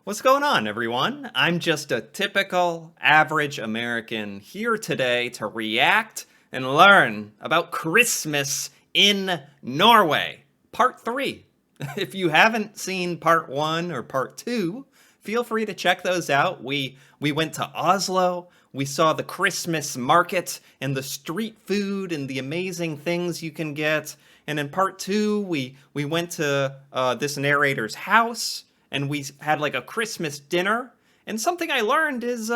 What's going on, everyone? I'm just a typical average American here today to react and learn about Christmas in Norway, part 3. If you haven't seen part 1 or part 2, feel free to check those out. We went to Oslo. We saw the Christmas market and the street food and the amazing things you can get. And in part 2, we went to this narrator's house. And we had like a Christmas dinner. And something I learned is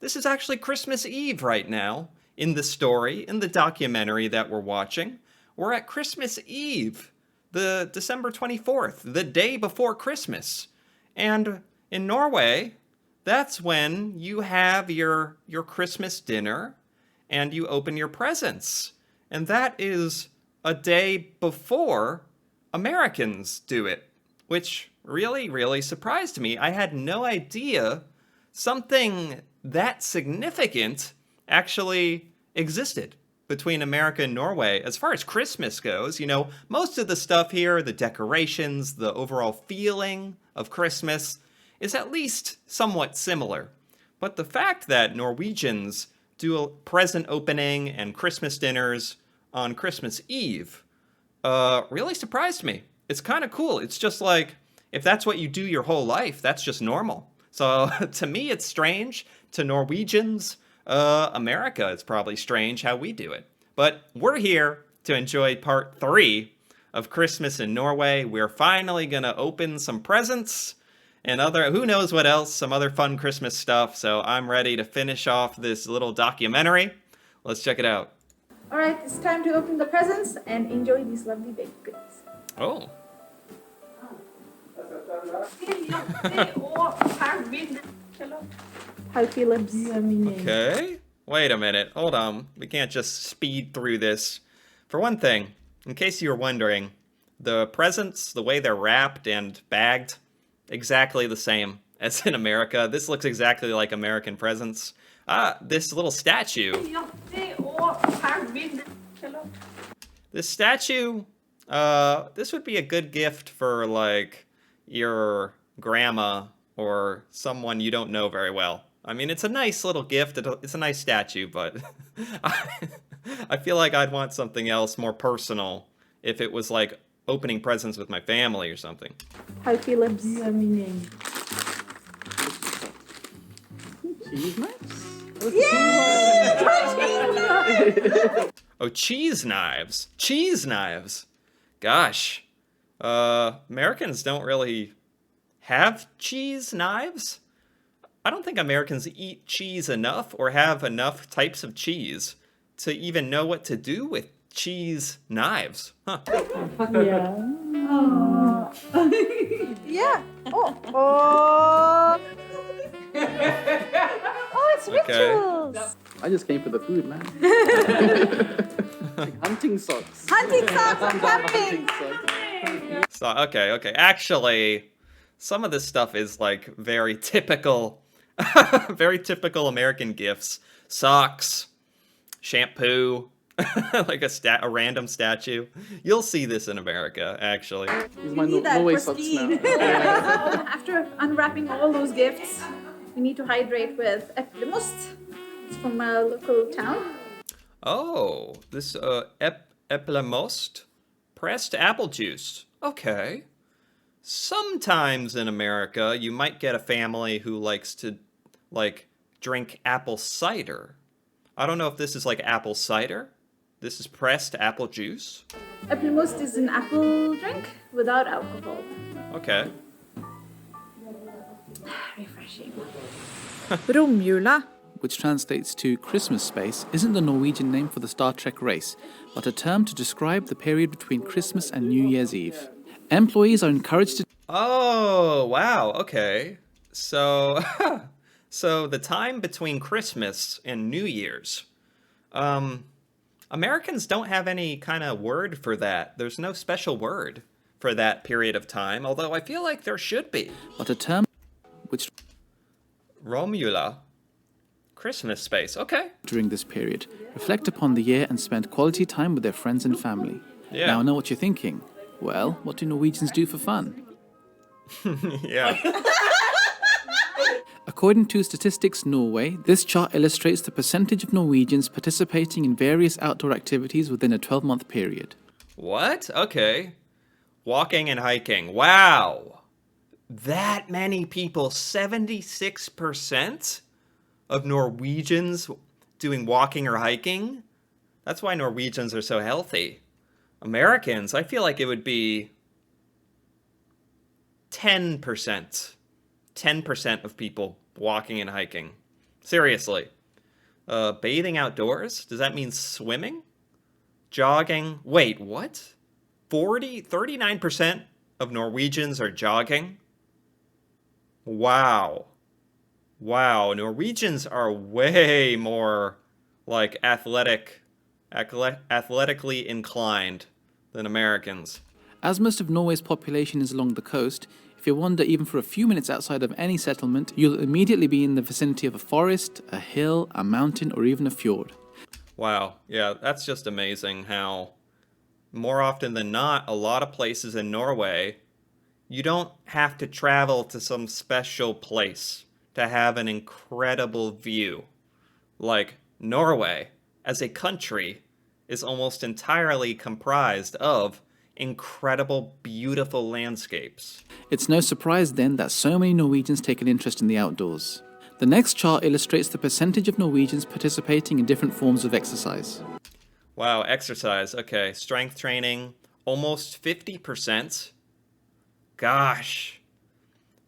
this is actually Christmas Eve right now in the story, in the documentary that we're watching. We're at Christmas Eve, the December 24th, the day before Christmas. And in Norway, that's when you have your Christmas dinner and you open your presents. And that is a day before Americans do it, which really surprised me. I had no idea something that significant actually existed between America and Norway as far as Christmas goes. You know, most of the stuff here, the decorations, the overall feeling of Christmas is at least somewhat similar. But the fact that Norwegians do a present opening and Christmas dinners on Christmas Eve really surprised me. It's kind of cool. It's just like, if that's what you do your whole life, that's just normal. So to me, it's strange. To Norwegians, America, it's probably strange how we do it. But we're here to enjoy part 3 of Christmas in Norway. We're finally going to open some presents and who knows what else, some other fun Christmas stuff. So I'm ready to finish off this little documentary. Let's check it out. All right, it's time to open the presents and enjoy these lovely baked goods. Oh. How Phillips. Okay. Wait a minute. Hold on. We can't just speed through this. For one thing, in case you were wondering, the presents, the way they're wrapped and bagged, exactly the same as in America. This looks exactly like American presents. This little statue. This statue, this would be a good gift for, like, your grandma or someone you don't know very well. I mean, it's a nice little gift. It's a nice statue, but I feel like I'd want something else more personal if it was like opening presents with my family or something. How Phillips. Cheese knives? Oh, cheese knives. Cheese knives. Gosh. Americans don't really have cheese knives. I don't think Americans eat cheese enough or have enough types of cheese to even know what to do with cheese knives. Huh. Yeah. Yeah. Oh, it's rituals. I just came for the food, man. Like hunting socks. Hunting socks and camping. So, okay. Actually, some of this stuff is like very typical, very typical American gifts. Socks, shampoo, like a random statue. You'll see this in America, actually. These my Norway socks now. After unwrapping all those gifts, we need to hydrate with eplemost. It's from a local town. Oh, this eplemost, pressed apple juice. Okay. Sometimes in America, you might get a family who likes to, like, drink apple cider. I don't know if this is like apple cider. This is pressed apple juice. Eplemost is an apple drink without alcohol. Okay. Refreshing. Romjula. Which translates to Christmas space, isn't the Norwegian name for the Star Trek race, but a term to describe the period between Christmas and New Year's Eve. Employees are encouraged to... Oh, wow. Okay. So, so the time between Christmas and New Year's. Americans don't have any kind of word for that. There's no special word for that period of time, although I feel like there should be. But a term which... Romjula. Christmas space. Okay. During this period, reflect upon the year and spend quality time with their friends and family. Yeah. Now I know what you're thinking. Well, what do Norwegians do for fun? Yeah. According to Statistics Norway, this chart illustrates the percentage of Norwegians participating in various outdoor activities within a 12-month period. What? Okay. Walking and hiking. Wow. That many people, 76% of Norwegians doing walking or hiking? That's why Norwegians are so healthy. Americans, I feel like it would be 10%. 10% of people walking and hiking. Seriously. Bathing outdoors? Does that mean swimming? Jogging? Wait, what? 39% of Norwegians are jogging? Wow. Wow, Norwegians are way more like athletically inclined than Americans. As most of Norway's population is along the coast, if you wander even for a few minutes outside of any settlement, you'll immediately be in the vicinity of a forest, a hill, a mountain, or even a fjord. Wow, yeah, that's just amazing how more often than not, a lot of places in Norway, you don't have to travel to some special place to have an incredible view. Like Norway, as a country, is almost entirely comprised of incredible, beautiful landscapes. It's no surprise then that so many Norwegians take an interest in the outdoors. The next chart illustrates the percentage of Norwegians participating in different forms of exercise. Wow, exercise. Okay, strength training, almost 50%. Gosh.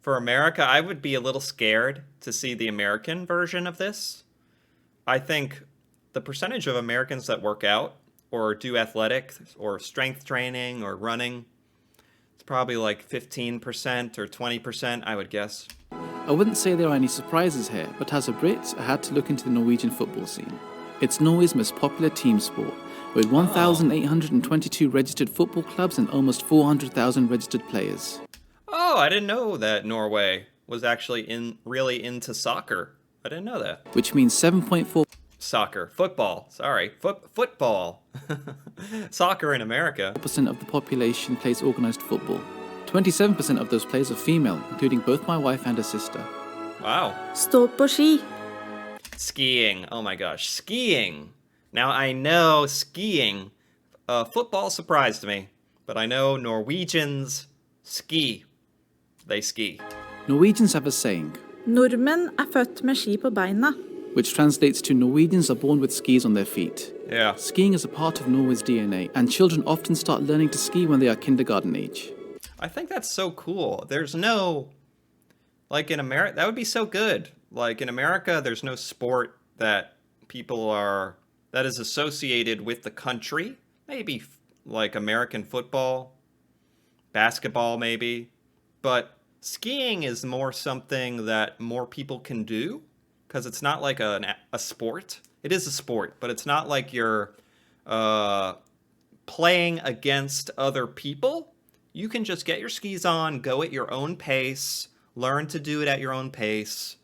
For America, I would be a little scared to see the American version of this. I think the percentage of Americans that work out or do athletics or strength training or running, it's probably like 15% or 20%, I would guess. I wouldn't say there are any surprises here, but as a Brit, I had to look into the Norwegian football scene. It's Norway's most popular team sport, with 1,822 registered football clubs and almost 400,000 registered players. Oh, I didn't know that Norway was actually really into soccer. I didn't know that. Which means 7.4% Football. Sorry, football. Soccer in America. of the population plays organized football. 27% of those players are female, including both my wife and her sister. Wow. Stå på ski. Skiing. Oh my gosh, skiing. Now I know skiing. Football surprised me, but I know Norwegians ski. They ski. Norwegians have a saying, Nordmenn født med ski på beina. which translates to Norwegians are born with skis on their feet. Yeah. Skiing is a part of Norway's DNA, and children often start learning to ski when they are kindergarten age. I think that's so cool. There's no, like in America, that would be so good. Like in America, there's no sport that that is associated with the country. Maybe like American football, basketball maybe. But skiing is more something that more people can do because it's not like a sport. It is a sport, but it's not like you're playing against other people. You can just get your skis on, go at your own pace, learn to do it at your own pace,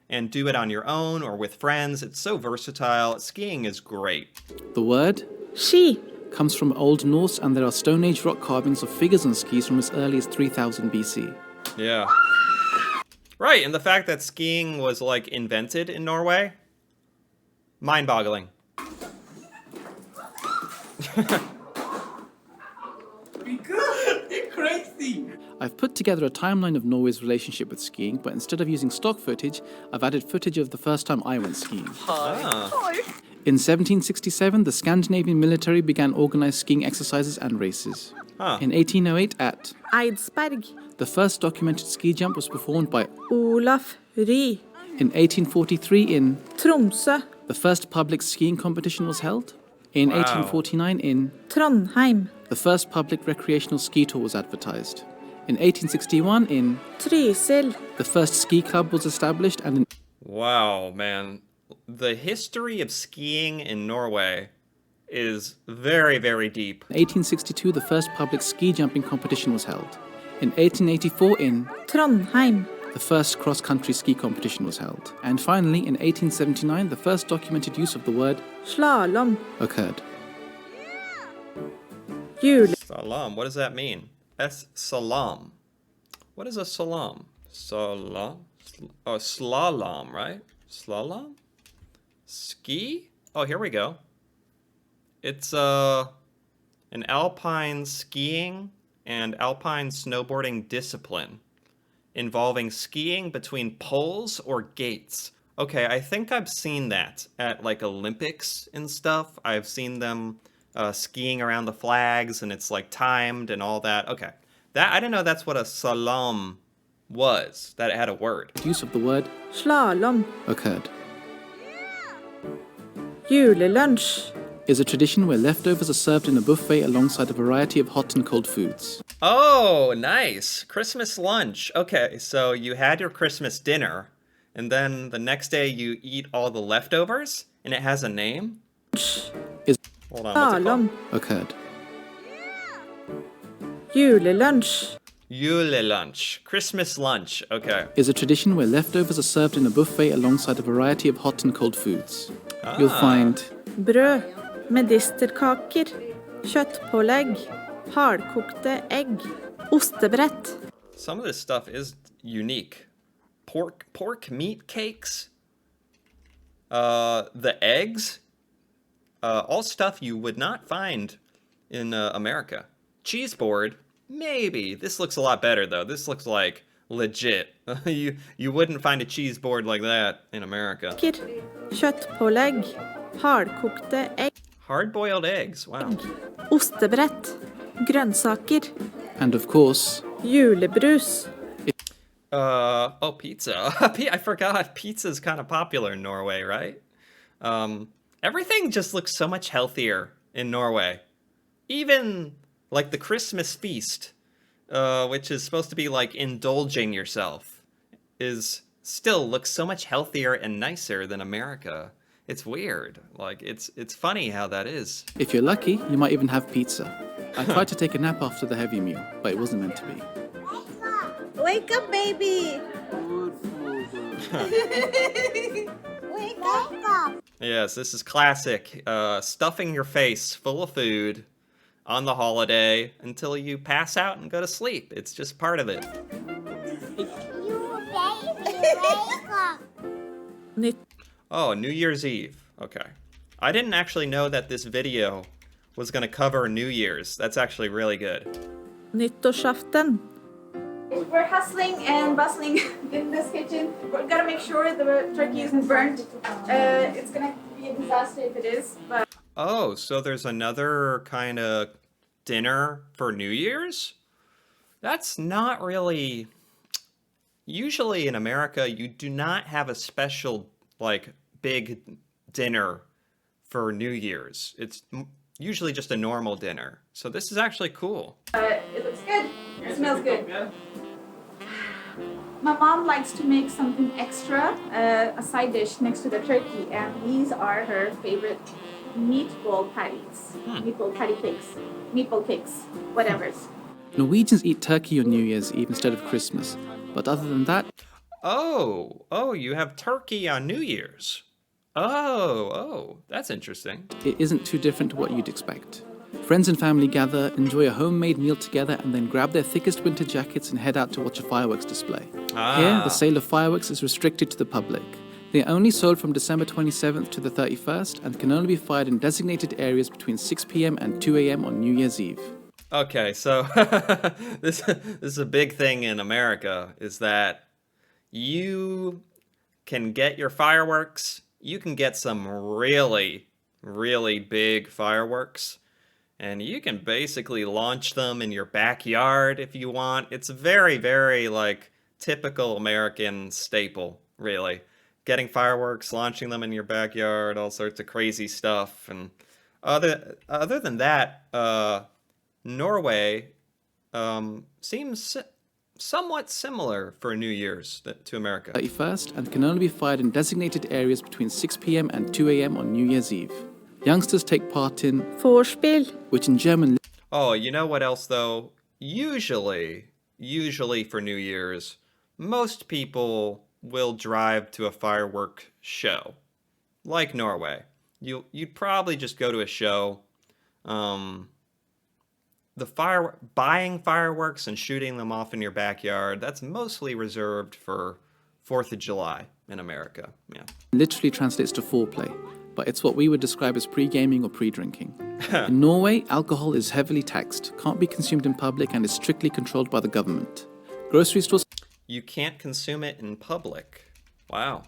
and do it on your own or with friends. It's so versatile. Skiing is great. The word Ski. comes from Old Norse, and there are Stone Age rock carvings of figures on skis from as early as 3000 BC. Yeah. Right, and the fact that skiing was like invented in Norway, mind-boggling. You're crazy! I've put together a timeline of Norway's relationship with skiing, but instead of using stock footage, I've added footage of the first time I went skiing. In 1767, the Scandinavian military began organized skiing exercises and races. In 1808 at Eidsberg. the first documented ski jump was performed by Olaf Ry. in 1843 in Tromsø. the first public skiing competition was held. In 1849 in Trondheim. the first public recreational ski tour was advertised. In 1861 in Trysil. the first ski club was established, and in Wow, man. The history of skiing in Norway is very, very deep. 1862 the first public ski jumping competition was held. In 1884 in Trondheim. the first cross-country ski competition was held. And finally, in 1879, the first documented use of the word Slalom. occurred. Jul. Salam, what does that mean? Salam. What is a salam? Salam? Oh, slalom, right? Slalom? Ski? Oh, here we go. It's an alpine skiing and alpine snowboarding discipline involving skiing between poles or gates. Okay, I think I've seen that at like Olympics and stuff. I've seen them skiing around the flags and it's like timed and all that. Okay, that I didn't know that's what a slalom was, that it had a word. Use of the word Slalom. occurred. Julelunsj. Is a tradition where leftovers are served in a buffet alongside a variety of hot and cold foods. Oh, nice. Christmas lunch. Okay, so you had your Christmas dinner, and then the next day you eat all the leftovers, and it has a name? Is Hold on, what's it Slalom. called? occurred. Julelunsj. Yule lunch. Christmas lunch. Okay. Is a tradition where leftovers are served in a buffet alongside a variety of hot and cold foods. You'll find Brød. Medisterkaker. Kjøttpålegg. Hardkokte egg. Ostebrett. Some of this stuff is unique. Pork meat cakes. The eggs. All stuff you would not find in America. Cheese board. Maybe. This looks a lot better, though. This looks like legit. You wouldn't find a cheese board like that in America. Kjøttpålegg. Hardkokte egg. Hard-boiled eggs. Wow. Ostebrett. Grønnsaker. and of course, Julebrus. Oh, pizza. I forgot. Pizza's kind of popular in Norway, right? Everything just looks so much healthier in Norway. Even like the Christmas feast, which is supposed to be like indulging yourself, is still looks so much healthier and nicer than America. It's weird. Like it's funny how that is. if you're lucky, you might even have pizza. I tried to take a nap after the heavy meal, but it wasn't meant to be. Wake up, baby. Wake up! Yes, this is classic. Stuffing your face full of food on the holiday until you pass out and go to sleep. It's just part of it. You baby, wake up! Nytt Oh, New Year's Eve. Okay. I didn't actually know that this video was going to cover New Year's. That's actually really good. Nyttårsaften. We're hustling and bustling in this kitchen. We're gonna make sure the turkey isn't burnt. It's gonna be a disaster if it is, but Oh, so there's another kind of dinner for New Year's? That's not really... Usually in America, you do not have a special, like, big dinner for New Year's. It's usually just a normal dinner. So this is actually cool. it looks good. It smells good. My mom likes to make something extra, a side dish next to the turkey, and these are her favorite meatball patties. Meatball patty cakes. Meatball cakes. Whatever's. Norwegians eat turkey on New Year's Eve instead of Christmas, but other than that, Oh, you have turkey on New Year's. Oh, that's interesting. it isn't too different to what you'd expect. Friends and family gather, enjoy a homemade meal together, and then grab their thickest winter jackets and head out to watch a fireworks display. Here, the sale of fireworks is restricted to the public. They are only sold from December 27th to the 31st and can only be fired in designated areas between 6 p.m. and 2 a.m. on New Year's Eve. Okay, so this is a big thing in America, is that you can get your fireworks. You can get some really, really big fireworks, and you can basically launch them in your backyard if you want. It's a very, very, like, typical American staple, really. Getting fireworks, launching them in your backyard, all sorts of crazy stuff. And other than that, Norway seems somewhat similar for New Year's to America. 31st and can only be fired in designated areas between 6 p.m. and 2 a.m. on New Year's Eve. Youngsters take part in Vorspiel. which in German Oh, you know what else though? Usually for New Year's, most people will drive to a firework show, like Norway. You'd probably just go to a show. Buying fireworks and shooting them off in your backyard, that's mostly reserved for 4th of July in America. Yeah. Literally translates to foreplay, but it's what we would describe as pre-gaming or pre-drinking. In Norway, alcohol is heavily taxed, can't be consumed in public, and is strictly controlled by the government. Grocery stores You can't consume it in public. Wow.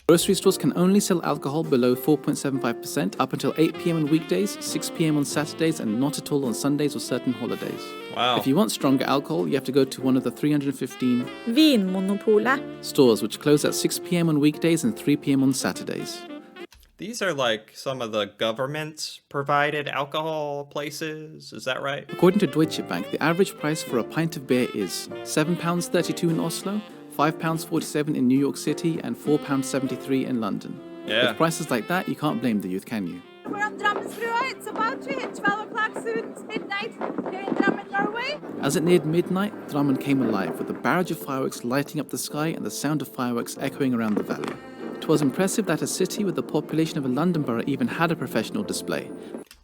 Grocery stores can only sell alcohol below 4.75% up until 8 p.m. on weekdays, 6 p.m. on Saturdays, and not at all on Sundays or certain holidays. Wow. If you want stronger alcohol, you have to go to one of the 315 Vinmonopolet. stores, which close at 6 p.m. on weekdays and 3 p.m. on Saturdays. These are like some of the government-provided alcohol places. Is that right? According to Deutsche Bank, the average price for a pint of beer is £7.32 in Oslo, £5.47 in New York City, and £4.73 in London. Yeah. With prices like that, you can't blame the youth, can you? We're on Drammensbrua. It's about to hit 12 o'clock soon. It's midnight here in Drammen, Norway. As it neared midnight, Drammen came alive with a barrage of fireworks lighting up the sky and the sound of fireworks echoing around the valley. It was impressive that a city with the population of a London borough even had a professional display.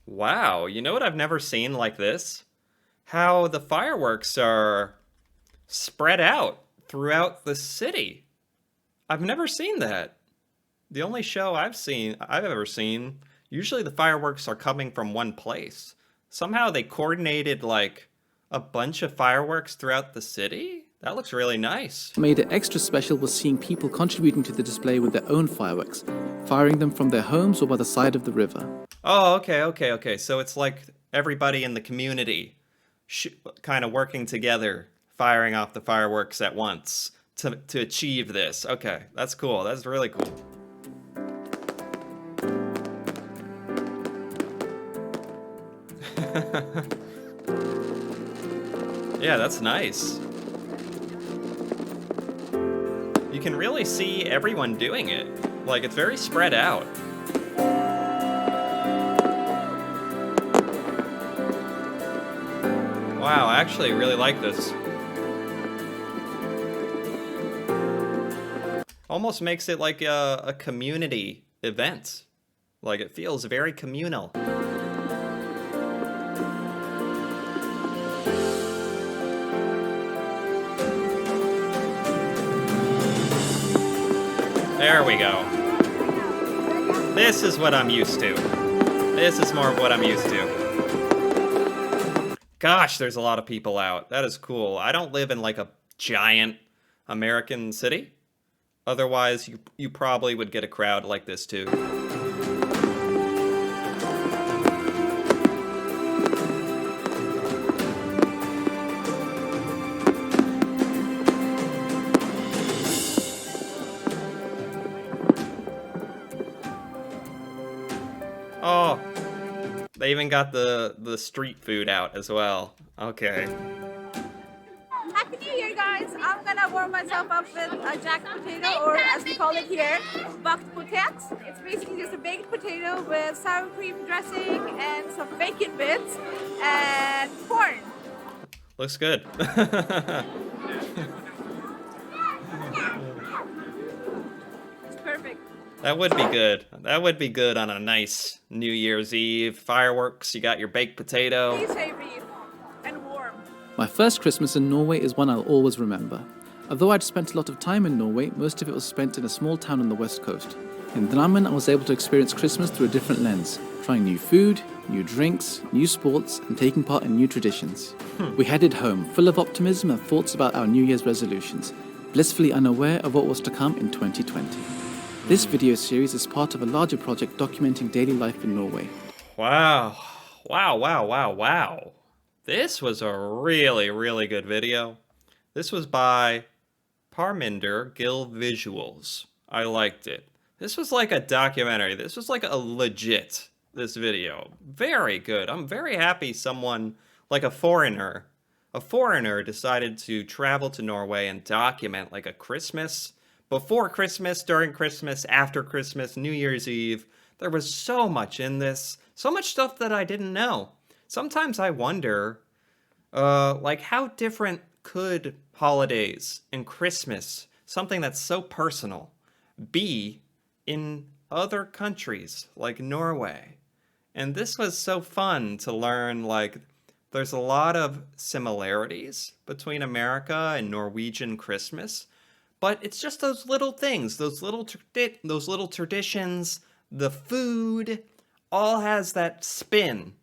Wow, you know what I've never seen like this? How the fireworks are spread out throughout the city. I've never seen that. The only show I've ever seen, usually the fireworks are coming from one place. Somehow they coordinated like a bunch of fireworks throughout the city? That looks really nice. What made it extra special was seeing people contributing to the display with their own fireworks, firing them from their homes or by the side of the river. Oh, okay. So it's like everybody in the community kind of working together, firing off the fireworks at once to achieve this. Okay, that's cool. That's really cool. Yeah, that's nice. You can really see everyone doing it. Like, it's very spread out. Wow, I actually really like this. Almost makes it like a community event. Like, it feels very communal. There we go. This is what I'm used to. This is more of what I'm used to. Gosh, there's a lot of people out. That is cool. I don't live in like a giant American city. Otherwise, you probably would get a crowd like this too. Oh, they even got the street food out as well. Okay. Happy New Year, guys. I'm gonna warm myself up with a jack potato, or as we call it here, baked potet. It's basically just a baked potato with sour cream dressing and some bacon bits and corn. Looks good. It's perfect. That would be good. That would be good on a nice New Year's Eve. Fireworks, you got your baked potato. Please savory and warm. My first Christmas in Norway is one I'll always remember. Although I'd spent a lot of time in Norway, most of it was spent in a small town on the west coast. In Drammen, I was able to experience Christmas through a different lens, trying new food, new drinks, new sports, and taking part in new traditions. We headed home, full of optimism and thoughts about our New Year's resolutions, blissfully unaware of what was to come in 2020. This video series is part of a larger project documenting daily life in Norway. Wow. This was a really, really good video. This was by Parminder Gill Visuals. I liked it. This was like a documentary. This was like this video. Very good. I'm very happy someone, like a foreigner decided to travel to Norway and document like a Christmas, before Christmas, during Christmas, after Christmas, New Year's Eve. There was so much in this, so much stuff that I didn't know. Sometimes I wonder, like how different could holidays and Christmas, something that's so personal, be in other countries like Norway? And this was so fun to learn, like, there's a lot of similarities between America and Norwegian Christmas, But it's just those little things, those little traditions, the food, all has that spin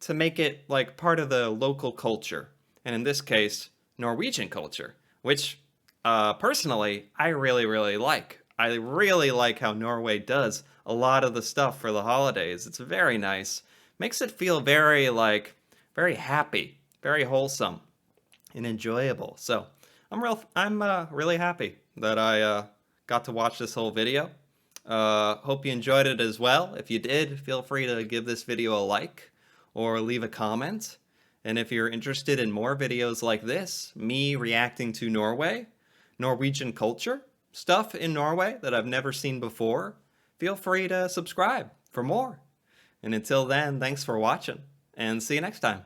to make it like part of the local culture. And in this case, Norwegian culture, which personally, I really, really like. I really like how Norway does a lot of the stuff for the holidays. It's very nice. Makes it feel very, like, very happy, very wholesome and enjoyable. So I'm really happy that I got to watch this whole video. Hope you enjoyed it as well. If you did, feel free to give this video a like or leave a comment. And if you're interested in more videos like this, me reacting to Norway, Norwegian culture, stuff in Norway that I've never seen before, feel free to subscribe for more. And until then, thanks for watching, and see you next time.